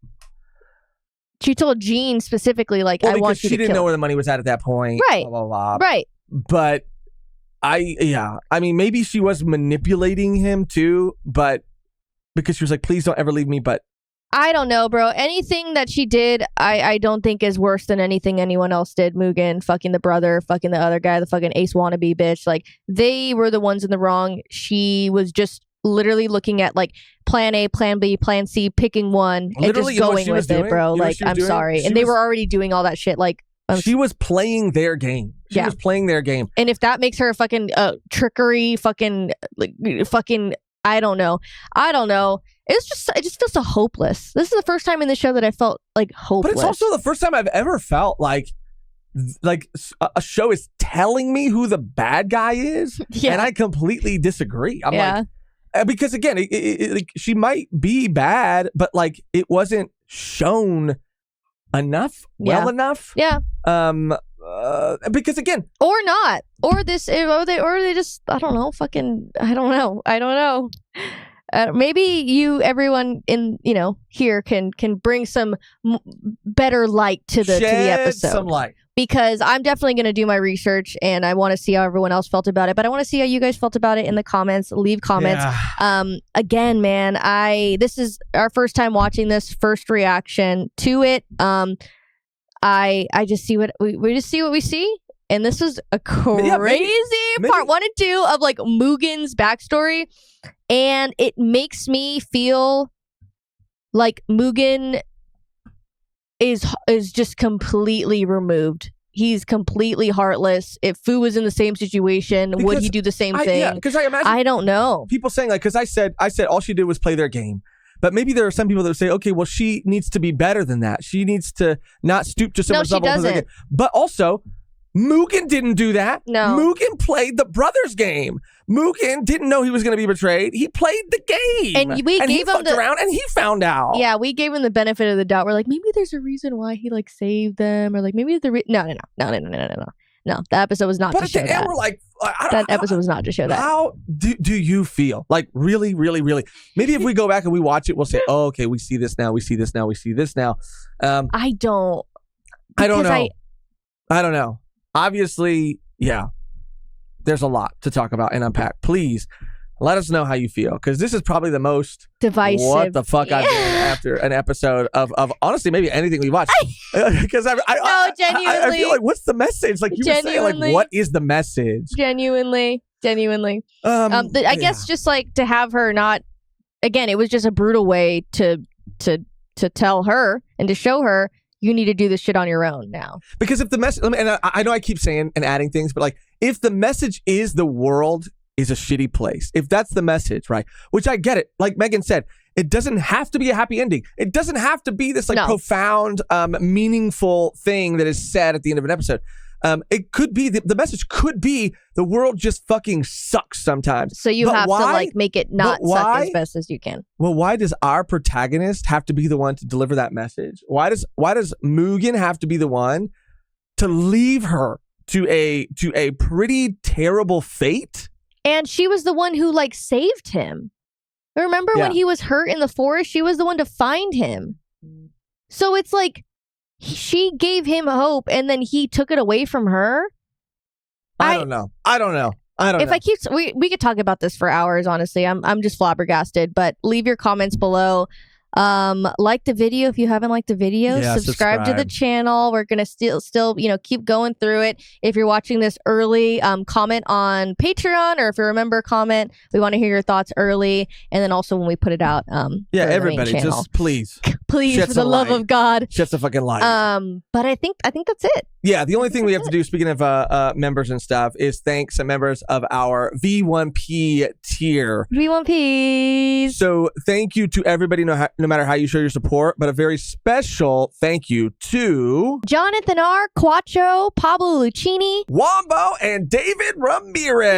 She told Jean specifically, like, I want you to she didn't know where the money was at that point. Right. Blah, blah, blah. Right. But I mean, maybe she was manipulating him too, but because she was like, please don't ever leave me. But I don't know, bro. Anything that she did, I don't think is worse than anything anyone else did. Mugen, fucking the brother, fucking the other guy, the fucking ace wannabe bitch. Like, they were the ones in the wrong. She was just literally looking at like plan A, plan B, plan C, picking one and just going with it, bro. Like, I'm sorry. And they were already doing all that shit. Like, she was playing their game. She was playing their game. And if that makes her a fucking trickery, fucking, I don't know. It just feels so hopeless. This is the first time in the show that I felt like hopeless. But it's also the first time I've ever felt like a show is telling me who the bad guy is, and I completely disagree. I'm like, because again, she might be bad, but like it wasn't shown well enough. Yeah. Because again, or not, or they just, I don't know. Maybe everyone in here can bring some better light to the episode. Some light. Because I'm definitely going to do my research and I want to see how everyone else felt about it. But I want to see how you guys felt about it in the comments. Leave comments. Yeah. Again, man, this is our first time watching this, first reaction to it. I just see what we just see what we see. And this is a crazy part 1 and 2 of like Mugen's backstory. And it makes me feel like Mugen is just completely removed. He's completely heartless. If Fu was in the same situation, would he do the same thing? Yeah, because I imagine I don't know. People saying like, because I said all she did was play their game. But maybe there are some people that say, okay, well, she needs to be better than that. She needs to not stoop to someone's level. No, she doesn't. But also, Mugen didn't do that. No. Mugen played the brother's game. Mugen didn't know he was going to be betrayed. He played the game. And we gave him around and he found out. Yeah, we gave him the benefit of the doubt. We're like, maybe there's a reason why he like saved them, or like maybe No, that episode was not to show that. We're like, that episode was not to show that. How do you feel? Like, really, really, really? Maybe if we go back and we watch it, we'll say, oh, okay, we see this now. We see this now. We see this now. I don't know. Obviously, yeah, there's a lot to talk about and unpack. Please let us know how you feel, because this is probably the most divisive. What the fuck I've done after an episode of honestly maybe anything we watched. Because I genuinely, feel like, what's the message? Like you were saying, like what is the message? Genuinely. I guess just like to have her not. Again, it was just a brutal way to to tell her and to show her you need to do this shit on your own now. Because if the message, and I know I keep saying and adding things, but like if the message is the world is a shitty place, if that's the message, right? Which I get it. Like Megan said, it doesn't have to be a happy ending. It doesn't have to be this like profound, meaningful thing that is said at the end of an episode. It could be the message could be the world just fucking sucks sometimes. So you have to like make it not suck as best as you can. Well, why does our protagonist have to be the one to deliver that message? Why does Mugen have to be the one to leave her to a pretty terrible fate? And she was the one who like saved him. Remember when he was hurt in the forest? She was the one to find him. So it's like she gave him hope and then he took it away from her. I don't know. If I keep, we could talk about this for hours. Honestly, I'm just flabbergasted. But leave your comments below. Like the video if you haven't liked the video. Subscribe to the channel. We're gonna still keep going through it. If you're watching this early, comment on Patreon, or if you remember, comment. We want to hear your thoughts early, and then also when we put it out. Everybody, just please, for the love of God, shut the fucking light. But I think that's it. Yeah, the only thing we have to do, speaking of members and stuff, is thank some members of our V1P tier. V1Ps. So thank you to everybody, no matter how you show your support, but a very special thank you to Jonathan R., Quattro, Pablo Lucchini, Wombo, and David Ramirez.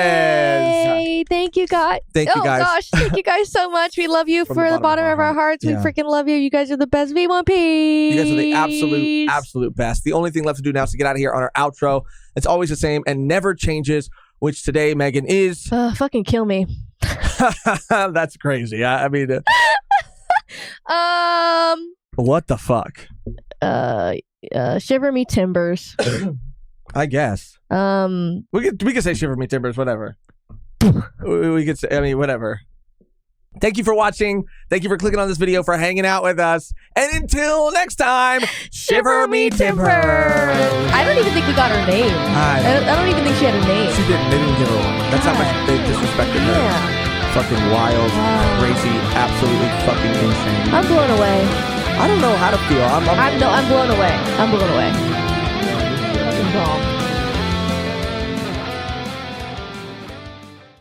Yay, thank you, guys. Thank you, guys. Oh, gosh, thank you guys so much. We love you from the bottom of our hearts. Yeah. We freaking love you. You guys are the best V1Ps. You guys are the absolute best. The only thing left to do now is to get out of here on our outro. It's always the same and never changes, which today, Megan, is... fucking kill me. That's crazy. I mean... What the fuck? Shiver me timbers. I guess. We could say shiver me timbers, whatever. we could say, I mean, whatever. Thank you for watching. Thank you for clicking on this video, for hanging out with us. And until next time, shiver me timbers. I don't even think we got her name. I don't even think she had a name. She didn't. They didn't give her one. That's how much they disrespected her. Yeah. Fucking wild, crazy, absolutely fucking insane. I'm blown away. I don't know how to feel. I'm blown away. I'm blown away. Fucking bomb.